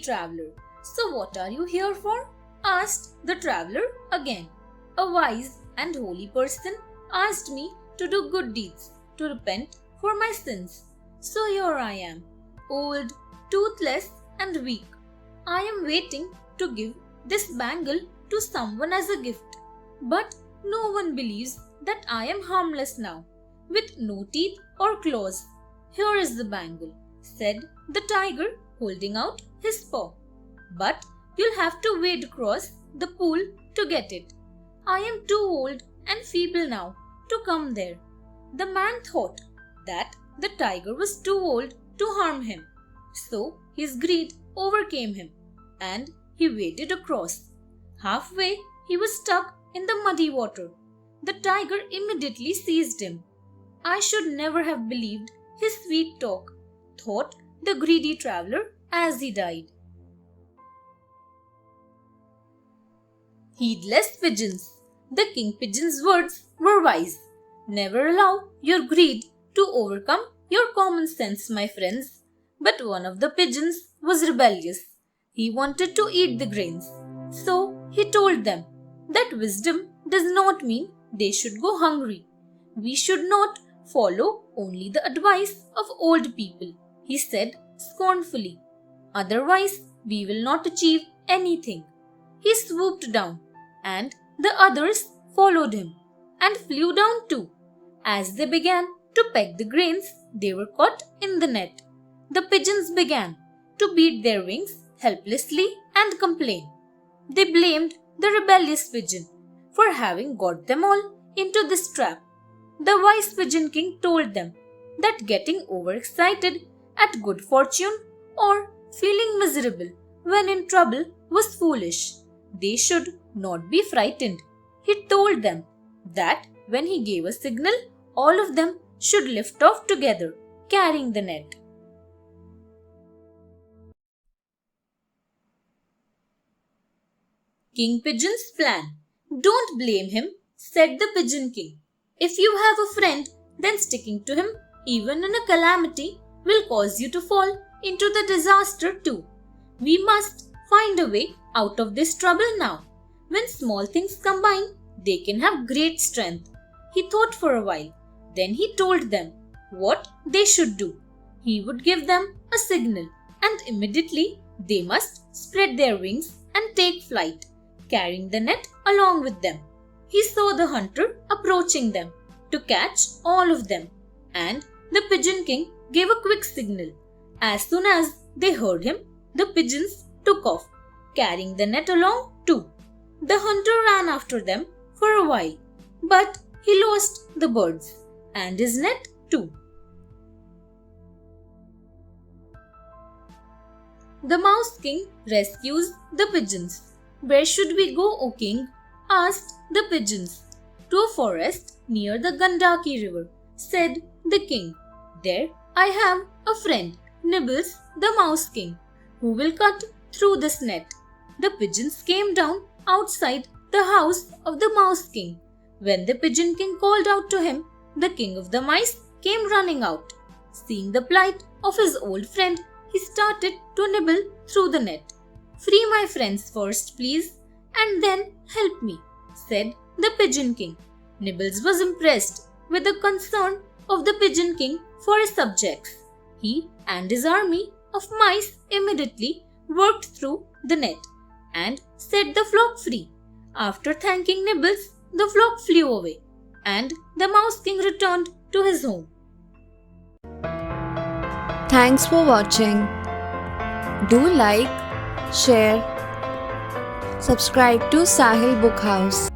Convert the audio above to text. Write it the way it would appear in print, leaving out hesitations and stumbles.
traveler. "So what are you here for?" asked the traveler again. "A wise and holy person asked me to do good deeds, to repent for my sins. So here I am, old, toothless and weak. I am waiting to give this bangle to someone as a gift. But no one believes that I am harmless now, with no teeth or claws. Here is the bangle," said the tiger, holding out his paw. "But you'll have to wade across the pool to get it. I am too old and feeble now to come there." The man thought that the tiger was too old to harm him, so his greed overcame him, and he waded across. Halfway, he was stuck in the muddy water. The tiger immediately seized him. "I should never have believed his sweet talk," thought the greedy traveler as he died. Heedless pigeons. The king pigeon's words were wise. Never allow your greed to overcome your common sense, my friends. But one of the pigeons was rebellious. He wanted to eat the grains. So he told them that wisdom does not mean they should go hungry. "We should not follow only the advice of old people," he said scornfully. "Otherwise, we will not achieve anything." He swooped down, and the others followed him and flew down too. As they began to peck the grains, they were caught in the net. The pigeons began to beat their wings helplessly and complain. They blamed the rebellious pigeon for having got them all into this trap. The wise pigeon king told them that getting overexcited at good fortune or feeling miserable when in trouble was foolish. They should not be frightened. He told them that when he gave a signal, all of them should lift off together, carrying the net. King Pigeon's plan. "Don't blame him," said the Pigeon King. "If you have a friend, then sticking to him, even in a calamity, will cause you to fall into the disaster too. We must find a way out of this trouble now. When small things combine, they can have great strength." He thought for a while. Then he told them what they should do. He would give them a signal, and immediately they must spread their wings and take flight, carrying the net along with them. He saw the hunter approaching them to catch all of them, and the Pigeon King gave a quick signal. As soon as they heard him, the pigeons took off, carrying the net along too. The hunter ran after them for a while, but he lost the birds and his net too. The Mouse King rescues the pigeons. "Where should we go, O king?" asked the pigeons. "To a forest near the Gandaki river," said the king. "There I have a friend, Nibbles the Mouse King, who will cut through this net." The pigeons came down outside the house of the Mouse King. When the Pigeon King called out to him, the king of the mice came running out. Seeing the plight of his old friend, he started to nibble through the net. "Free my friends first, please, and then help me," said the Pigeon King. Nibbles was impressed with the concern of the Pigeon King for his subjects. He and his army of mice immediately worked through the net and set the flock free. After thanking Nibbles, the flock flew away, and the Mouse King returned to his home. Thanks for watching. Do like, share, subscribe to Sahil Book House.